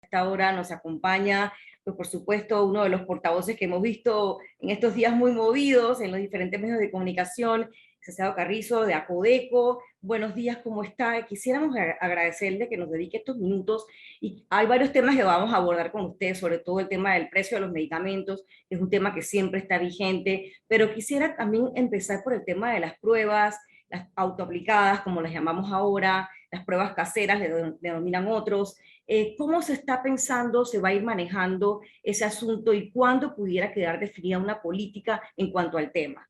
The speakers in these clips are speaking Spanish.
esta hora nos acompaña, pues por supuesto, uno de los portavoces que hemos visto en estos días muy movidos en los diferentes medios de comunicación, licenciado Carrizo, de Acodeco. Buenos días, ¿cómo está? Quisiéramos agradecerle que nos dedique estos minutos y hay varios temas que vamos a abordar con usted, sobre todo el tema del precio de los medicamentos, que es un tema que siempre está vigente, pero quisiera también empezar por el tema de las pruebas, las autoaplicadas, como las llamamos ahora, las pruebas caseras, le denominan otros. ¿Cómo se está pensando, se va a ir manejando ese asunto y cuándo pudiera quedar definida una política en cuanto al tema?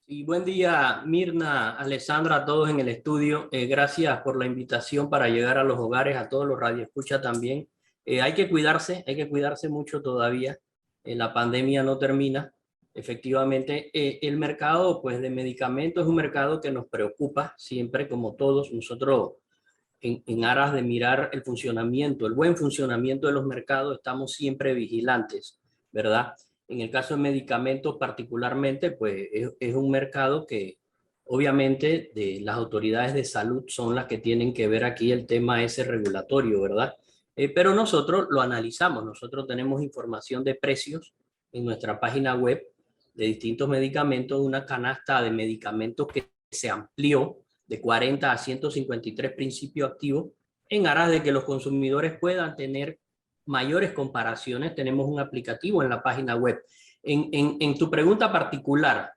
Y buen día, Mirna, Alessandra, a todos en el estudio. Gracias por la invitación para llegar a los hogares, a todos los radioescuchas también. Hay que cuidarse mucho todavía. La pandemia no termina. Efectivamente, el mercado pues, de medicamentos es un mercado que nos preocupa siempre, como todos. Nosotros, en aras de mirar el funcionamiento, el buen funcionamiento de los mercados, estamos siempre vigilantes, ¿verdad? En el caso de medicamentos particularmente, pues es un mercado que obviamente de las autoridades de salud son las que tienen que ver aquí el tema ese regulatorio, ¿verdad? Pero nosotros lo analizamos, nosotros tenemos información de precios en nuestra página web de distintos medicamentos, una canasta de medicamentos que se amplió de 40 a 153 principios activos en aras de que los consumidores puedan tener mayores comparaciones. Tenemos un aplicativo en la página web. En tu pregunta particular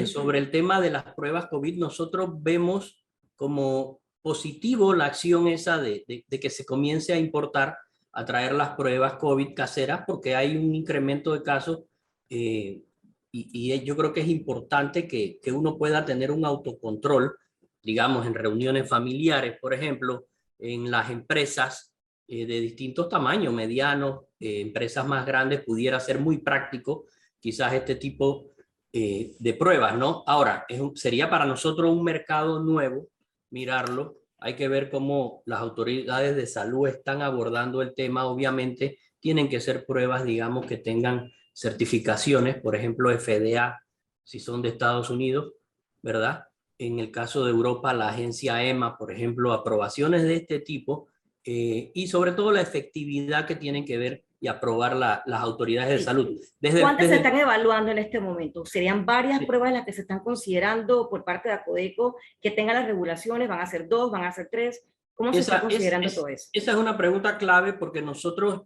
sobre el tema de las pruebas COVID, nosotros vemos como positivo la acción esa de que se comience a importar, a traer las pruebas COVID caseras, porque hay un incremento de casos y yo creo que es importante que uno pueda tener un autocontrol, digamos, en reuniones familiares, por ejemplo, en las empresas de distintos tamaños, medianos, empresas más grandes, pudiera ser muy práctico quizás este tipo de pruebas, ¿no? Ahora, sería para nosotros un mercado nuevo mirarlo. Hay que ver cómo las autoridades de salud están abordando el tema. Obviamente, tienen que ser pruebas, digamos, que tengan certificaciones, por ejemplo, FDA, si son de Estados Unidos, ¿verdad? En el caso de Europa, la agencia EMA, por ejemplo, aprobaciones de este tipo y sobre todo la efectividad que tienen que ver y aprobar las autoridades de Sí. salud. ¿Cuántas se están evaluando en este momento? ¿Serían varias pruebas las que se están considerando por parte de Acodeco que tengan las regulaciones? ¿Van a ser dos? ¿Van a ser tres? ¿Cómo se está considerando todo eso? Esa es una pregunta clave porque nosotros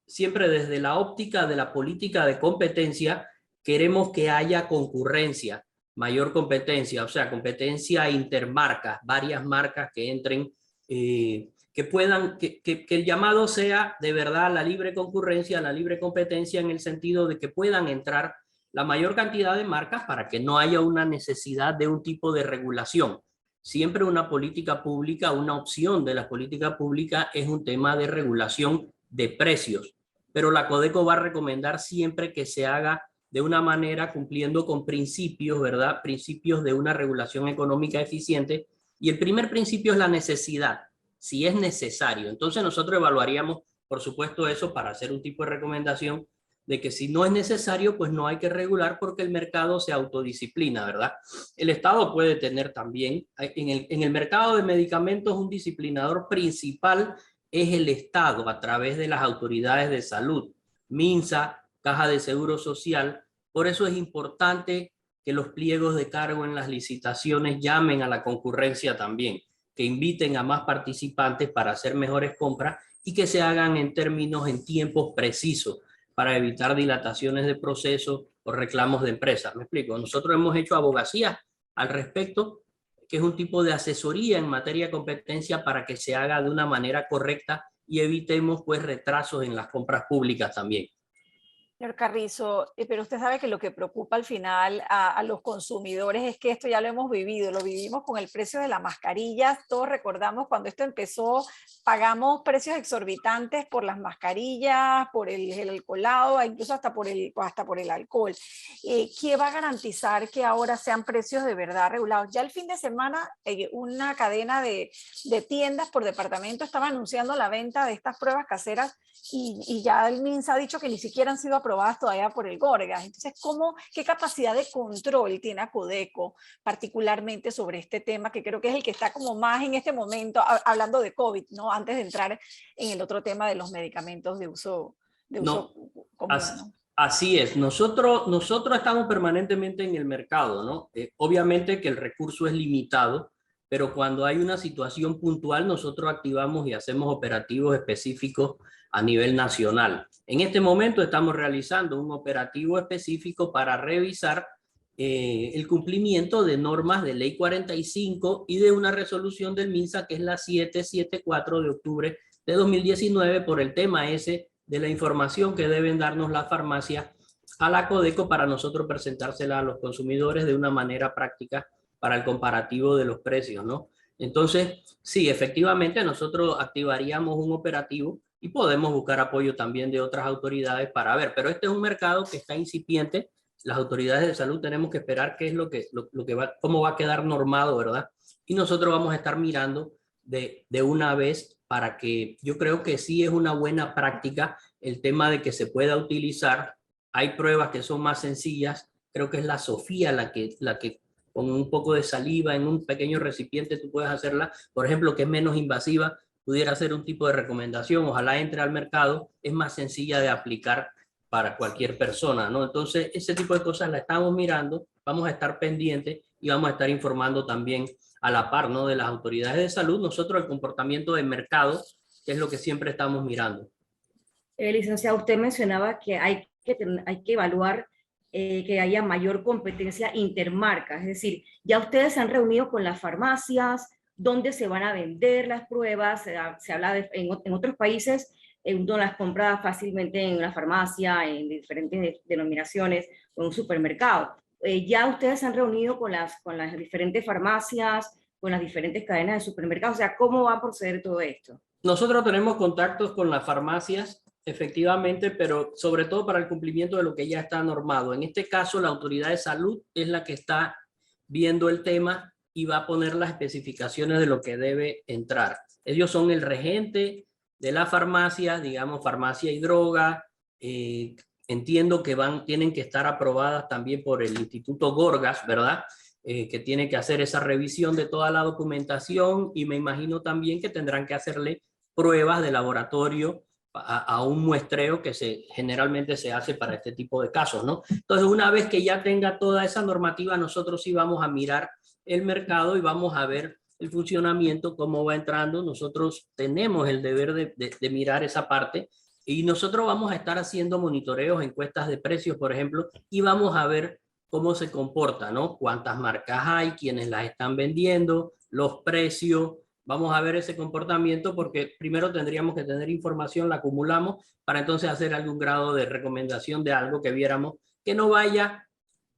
siempre desde la óptica de la política de competencia queremos que haya concurrencia, mayor competencia, o sea, competencia intermarcas, varias marcas que entren, que puedan, que el llamado sea de verdad la libre concurrencia, la libre competencia en el sentido de que puedan entrar la mayor cantidad de marcas para que no haya una necesidad de un tipo de regulación. Siempre una política pública, una opción de la política pública es un tema de regulación de precios, pero la Codeco va a recomendar siempre que se haga de una manera cumpliendo con principios, ¿verdad? Principios de una regulación económica eficiente. Y el primer principio es la necesidad, si es necesario. Entonces nosotros evaluaríamos, por supuesto, eso para hacer un tipo de recomendación de que si no es necesario, pues no hay que regular porque el mercado se autodisciplina, ¿verdad? El Estado puede tener también, en el mercado de medicamentos, un disciplinador principal es el Estado a través de las autoridades de salud, MINSA, Caja de Seguro Social. Por eso es importante que los pliegos de cargo en las licitaciones llamen a la concurrencia también, que inviten a más participantes para hacer mejores compras y que se hagan en términos, en tiempos precisos para evitar dilataciones de procesos o reclamos de empresas. ¿Me explico? Nosotros hemos hecho abogacía al respecto, que es un tipo de asesoría en materia de competencia para que se haga de una manera correcta y evitemos pues retrasos en las compras públicas también. Señor Carrizo, pero usted sabe que lo que preocupa al final a los consumidores es que esto ya lo hemos vivido, lo vivimos con el precio de las mascarillas. Todos recordamos cuando esto empezó, pagamos precios exorbitantes por las mascarillas, por el gel alcoholado, incluso hasta por el alcohol. ¿Qué va a garantizar que ahora sean precios de verdad regulados? Ya el fin de semana, una cadena de tiendas por departamento estaba anunciando la venta de estas pruebas caseras y ya el MINSA ha dicho que ni siquiera han sido aprobadas aprobadas todavía por el Gorgas. Entonces, ¿qué capacidad de control tiene Acodeco particularmente sobre este tema, que creo que es el que está como más en este momento, hablando de COVID, ¿no? Antes de entrar en el otro tema de los medicamentos de uso No, común, ¿no? así es. Nosotros estamos permanentemente en el mercado, ¿no? Obviamente que el recurso es limitado, pero cuando hay una situación puntual, nosotros activamos y hacemos operativos específicos a nivel nacional. En este momento estamos realizando un operativo específico para revisar el cumplimiento de normas de Ley 45 y de una resolución del MINSA, que es la 774 de octubre de 2019, por el tema ese de la información que deben darnos las farmacias a la Acodeco para nosotros presentársela a los consumidores de una manera práctica para el comparativo de los precios, ¿no? Entonces, sí, efectivamente nosotros activaríamos un operativo y podemos buscar apoyo también de otras autoridades para ver, pero este es un mercado que está incipiente. Las autoridades de salud tenemos que esperar qué es lo que va, cómo va a quedar normado, ¿verdad? Y nosotros vamos a estar mirando de una vez, para que yo creo que sí es una buena práctica el tema de que se pueda utilizar. Hay pruebas que son más sencillas, creo que es la Sofía la que con un poco de saliva en un pequeño recipiente tú puedes hacerla, por ejemplo, que es menos invasiva, pudiera ser un tipo de recomendación, ojalá entre al mercado, es más sencilla de aplicar para cualquier persona, ¿no? Entonces, ese tipo de cosas la estamos mirando, vamos a estar pendientes y vamos a estar informando también a la par, ¿no?, de las autoridades de salud, nosotros el comportamiento de mercado, que es lo que siempre estamos mirando. Licenciado, usted mencionaba que hay que evaluar que haya mayor competencia intermarca, es decir, ya ustedes se han reunido con las farmacias, dónde se van a vender las pruebas, se habla en otros países, uno las compra fácilmente en una farmacia, en diferentes denominaciones o en un supermercado. Ya ustedes se han reunido con las diferentes farmacias, con las diferentes cadenas de supermercados, o sea, ¿cómo va a proceder todo esto? Nosotros tenemos contactos con las farmacias, efectivamente, pero sobre todo para el cumplimiento de lo que ya está normado. En este caso, la autoridad de salud es la que está viendo el tema y va a poner las especificaciones de lo que debe entrar. Ellos son el regente de la farmacia, digamos, farmacia y droga. Entiendo que tienen que estar aprobadas también por el Instituto Gorgas, ¿verdad? Que tiene que hacer esa revisión de toda la documentación, y me imagino también que tendrán que hacerle pruebas de laboratorio a un muestreo que generalmente se hace para este tipo de casos, ¿no? Entonces, una vez que ya tenga toda esa normativa, nosotros sí vamos a mirar el mercado y vamos a ver el funcionamiento, cómo va entrando. Nosotros tenemos el deber de mirar esa parte, y nosotros vamos a estar haciendo monitoreos, encuestas de precios, por ejemplo, y vamos a ver cómo se comporta, ¿no? Cuántas marcas hay, quiénes las están vendiendo, los precios. Vamos a ver ese comportamiento, porque primero tendríamos que tener información, la acumulamos para entonces hacer algún grado de recomendación de algo que viéramos que no vaya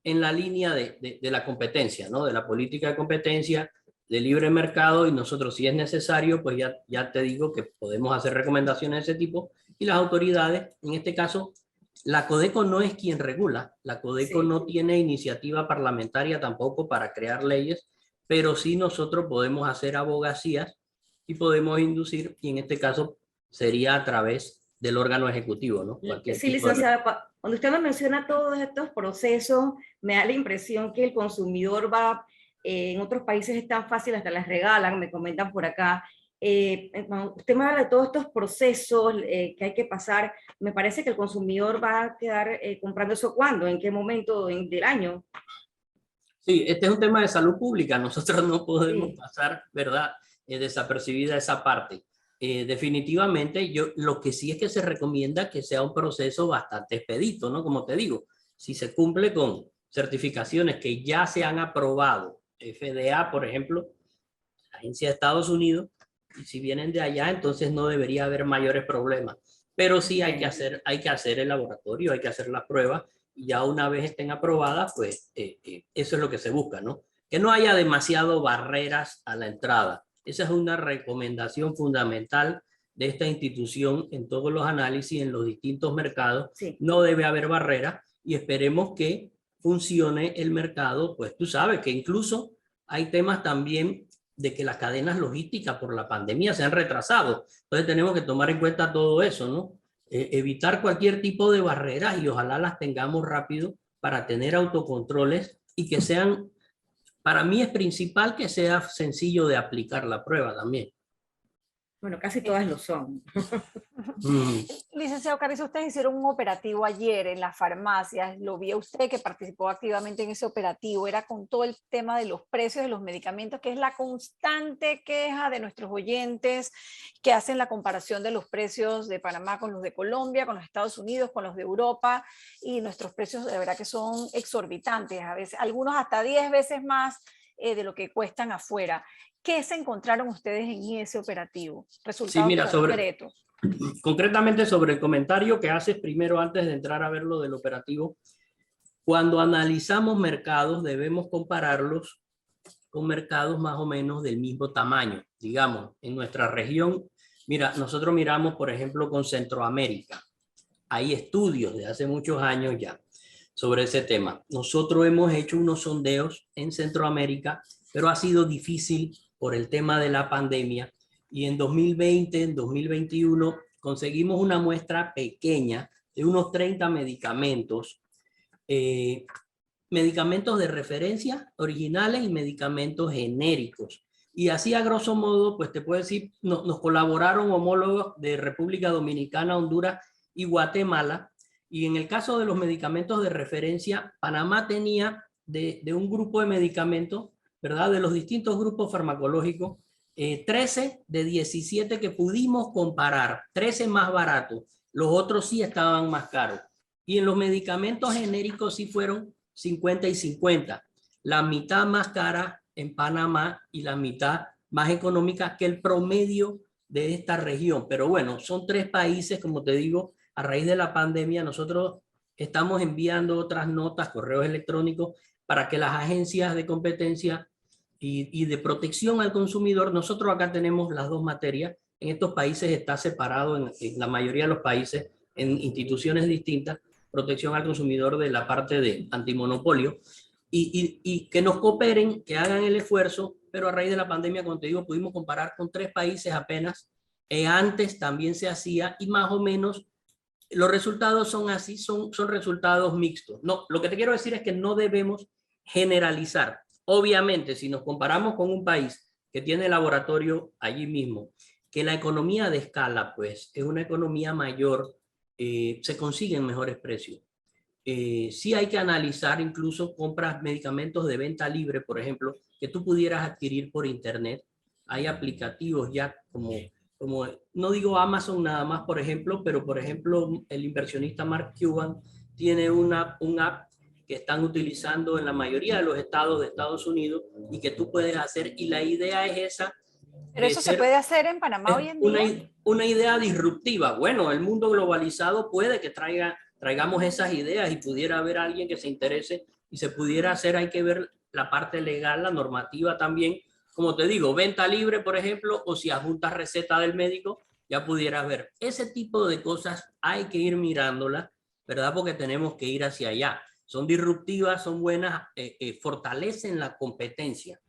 en la línea de la competencia, ¿no? De la política de competencia, de libre mercado, y nosotros, si es necesario, pues ya te digo que podemos hacer recomendaciones de ese tipo, y las autoridades, en este caso, la Codeco no es quien regula, la Codeco Sí. no tiene iniciativa parlamentaria tampoco para crear leyes, pero sí nosotros podemos hacer abogacías y podemos inducir, y en este caso sería a través del órgano ejecutivo, ¿no? Cualquier Sí, tipo de... licenciada, cuando usted me menciona todos estos procesos, me da la impresión que el consumidor va, en otros países es tan fácil, hasta las regalan, me comentan por acá. Cuando usted me habla de todos estos procesos que hay que pasar, me parece que el consumidor va a quedar comprando eso ¿cuándo? ¿En qué momento del año? Sí, este es un tema de salud pública, nosotros no podemos Sí. pasar, ¿verdad?, desapercibida esa parte. Definitivamente, lo que sí es que se recomienda que sea un proceso bastante expedito, ¿no? Como te digo, si se cumple con certificaciones que ya se han aprobado, FDA, por ejemplo, Agencia de Estados Unidos, y si vienen de allá, entonces no debería haber mayores problemas. Pero sí hay que hacer el laboratorio, hay que hacer las pruebas, y ya una vez estén aprobadas, pues eso es lo que se busca, ¿no? Que no haya demasiado barreras a la entrada. Esa es una recomendación fundamental de esta institución en todos los análisis, en los distintos mercados. Sí. No debe haber barreras, y esperemos que funcione el mercado. Pues tú sabes que incluso hay temas también de que las cadenas logísticas por la pandemia se han retrasado. Entonces tenemos que tomar en cuenta todo eso, ¿no? evitar cualquier tipo de barreras y ojalá las tengamos rápido para tener autocontroles y que sean, para mí es principal que sea sencillo de aplicar la prueba también. Bueno, casi todas lo son. Mm. Licenciado Carrizo, ustedes hicieron un operativo ayer en las farmacias, lo vi a usted que participó activamente en ese operativo, era con todo el tema de los precios de los medicamentos, que es la constante queja de nuestros oyentes que hacen la comparación de los precios de Panamá con los de Colombia, con los Estados Unidos, con los de Europa, y nuestros precios de verdad que son exorbitantes, a veces, algunos hasta 10 veces más de lo que cuestan afuera. ¿Qué se encontraron ustedes en ese operativo? Sí, Resultados mira, concretos. concretamente sobre el comentario que haces primero antes de entrar a ver lo del operativo, cuando analizamos mercados debemos compararlos con mercados más o menos del mismo tamaño. Digamos, en nuestra región, mira, nosotros miramos, por ejemplo, con Centroamérica. Hay estudios de hace muchos años ya sobre ese tema. Nosotros hemos hecho unos sondeos en Centroamérica, pero ha sido difícil por el tema de la pandemia. Y en 2020, en 2021, conseguimos una muestra pequeña de unos 30 medicamentos, medicamentos de referencia originales y medicamentos genéricos. Y así a grosso modo, pues te puedo decir, nos colaboraron homólogos de República Dominicana, Honduras y Guatemala. Y en el caso de los medicamentos de referencia, Panamá tenía de un grupo de medicamentos, ¿verdad? De los distintos grupos farmacológicos, 13 de 17 que pudimos comparar, 13 más baratos, los otros sí estaban más caros. Y en los medicamentos genéricos sí fueron 50 y 50, la mitad más cara en Panamá y la mitad más económica que el promedio de esta región. Pero bueno, son tres países, como te digo, a raíz de la pandemia nosotros estamos enviando otras notas, correos electrónicos, para que las agencias de competencia y de protección al consumidor, nosotros acá tenemos las dos materias, en estos países está separado, en la mayoría de los países, en instituciones distintas, protección al consumidor de la parte de antimonopolio, y que nos cooperen, que hagan el esfuerzo, pero a raíz de la pandemia, como te digo, pudimos comparar con tres países apenas, antes también se hacía, y más o menos los resultados son así, son resultados mixtos. No, lo que te quiero decir es que no debemos generalizar. Obviamente, si nos comparamos con un país que tiene laboratorio allí mismo, que la economía de escala, pues, es una economía mayor, se consiguen mejores precios. Sí hay que analizar incluso compras medicamentos de venta libre, por ejemplo, que tú pudieras adquirir por internet. Hay aplicativos ya como no digo Amazon nada más, por ejemplo, pero por ejemplo el inversionista Mark Cuban tiene un app que están utilizando en la mayoría de los estados de Estados Unidos y que tú puedes hacer, y la idea es esa ¿Pero de eso se ser puede hacer en Panamá hoy en día? una idea disruptiva. Bueno, el mundo globalizado puede que traigamos esas ideas y pudiera haber alguien que se interese y se pudiera hacer. Hay que ver la parte legal, la normativa también. Como te digo, venta libre, por ejemplo, o si adjuntas receta del médico, ya pudieras ver. Ese tipo de cosas hay que ir mirándolas, ¿verdad? Porque tenemos que ir hacia allá. Son disruptivas, son buenas, fortalecen la competencia.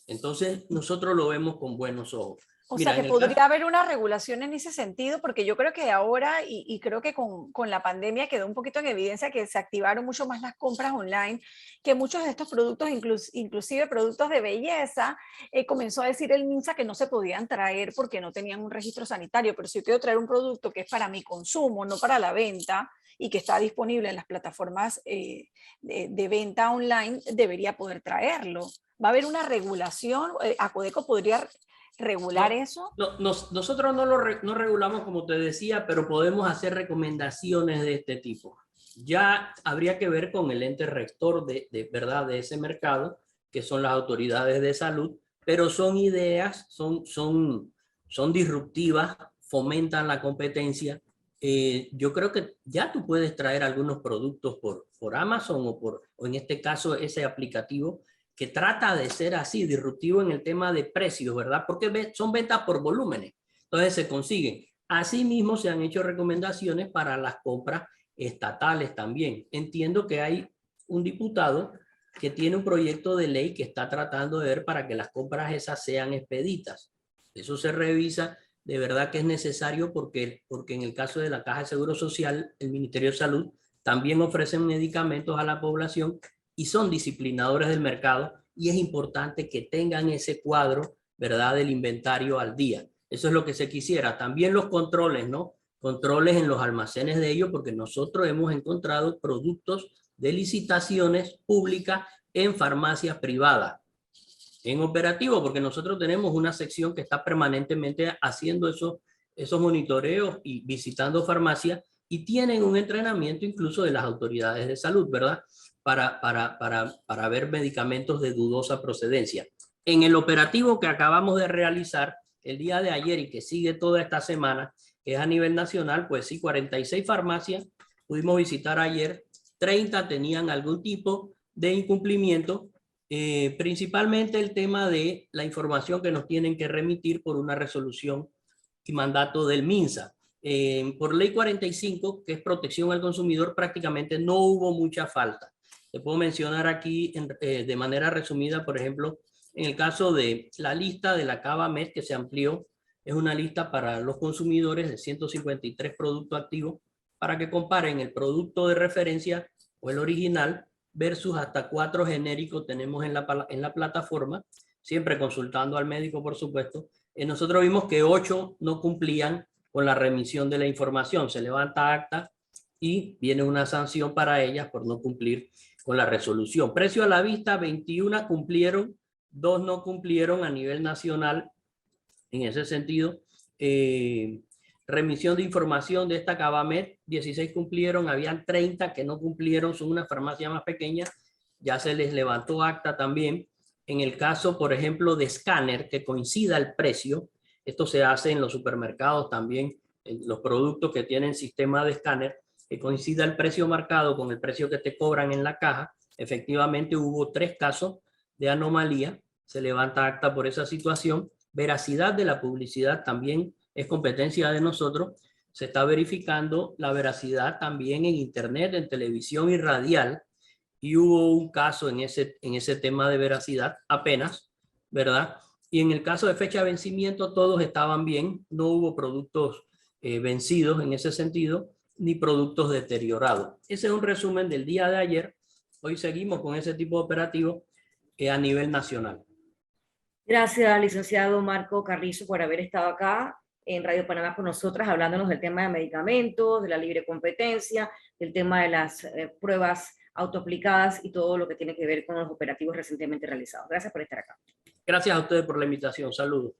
Entonces, nosotros lo vemos con buenos ojos. O Mira, sea, que en el caso, podría haber una regulación en ese sentido, porque yo creo que ahora, y creo que con la pandemia quedó un poquito en evidencia que se activaron mucho más las compras online, que muchos de estos productos, inclusive productos de belleza, comenzó a decir el MINSA que no se podían traer porque no tenían un registro sanitario, pero si yo quiero traer un producto que es para mi consumo, no para la venta, y que está disponible en las plataformas de venta online, debería poder traerlo. ¿Va a haber una regulación? ¿Acodeco podría regular no, eso? nosotros no regulamos, como te decía, pero podemos hacer recomendaciones de este tipo. Ya habría que ver con el ente rector verdad de ese mercado, que son las autoridades de salud, pero son ideas, son disruptivas, fomentan la competencia. Yo creo que ya tú puedes traer algunos productos por Amazon o en este caso ese aplicativo que trata de ser así, disruptivo en el tema de precios, ¿verdad? Porque son ventas por volúmenes, entonces se consiguen. Asimismo, se han hecho recomendaciones para las compras estatales también. Entiendo que hay un diputado que tiene un proyecto de ley que está tratando de ver para que las compras esas sean expeditas. Eso se revisa de verdad que es necesario porque en el caso de la Caja de Seguro Social, el Ministerio de Salud también ofrecen medicamentos a la población y son disciplinadores del mercado, y es importante que tengan ese cuadro, ¿verdad?, del inventario al día. Eso es lo que se quisiera. También los controles, ¿no? Controles en los almacenes de ellos, porque nosotros hemos encontrado productos de licitaciones públicas en farmacias privadas, en operativo, porque nosotros tenemos una sección que está permanentemente haciendo esos monitoreos y visitando farmacias, y tienen un entrenamiento incluso de las autoridades de salud, ¿verdad? Para ver medicamentos de dudosa procedencia. En el operativo que acabamos de realizar el día de ayer y que sigue toda esta semana, que es a nivel nacional, pues sí, 46 farmacias pudimos visitar ayer, 30 tenían algún tipo de incumplimiento, principalmente el tema de la información que nos tienen que remitir por una resolución y mandato del MINSA. Por ley 45, que es protección al consumidor, prácticamente no hubo mucha falta. Te puedo mencionar aquí de manera resumida, por ejemplo, en el caso de la lista de la CABAMED que se amplió, es una lista para los consumidores de 153 productos activos para que comparen el producto de referencia o el original versus hasta 4 genéricos tenemos en la plataforma, siempre consultando al médico, por supuesto. Nosotros vimos que 8 no cumplían con la remisión de la información. Se levanta acta y viene una sanción para ellas por no cumplir con la resolución. Precio a la vista, 21 cumplieron, 2 no cumplieron a nivel nacional. En ese sentido, remisión de información de esta CABAMED, 16 cumplieron, habían 30 que no cumplieron, son una farmacia más pequeña, ya se les levantó acta también. En el caso, por ejemplo, de escáner, que coincida el precio, esto se hace en los supermercados también, en los productos que tienen sistema de escáner, que coincida el precio marcado con el precio que te cobran en la caja. Efectivamente hubo 3 casos de anomalía, se levanta acta por esa situación. Veracidad de la publicidad también es competencia de nosotros. Se está verificando la veracidad también en internet, en televisión y radial, y hubo un caso en ese tema de veracidad apenas, ¿verdad? Y en el caso de fecha de vencimiento todos estaban bien, no hubo productos vencidos en ese sentido, ni productos deteriorados. Ese es un resumen del día de ayer. Hoy seguimos con ese tipo de operativo a nivel nacional. Gracias, licenciado Marco Carrizo, por haber estado acá en Radio Panamá con nosotras, hablándonos del tema de medicamentos, de la libre competencia, del tema de las pruebas autoaplicadas y todo lo que tiene que ver con los operativos recientemente realizados. Gracias por estar acá. Gracias a ustedes por la invitación. Saludos.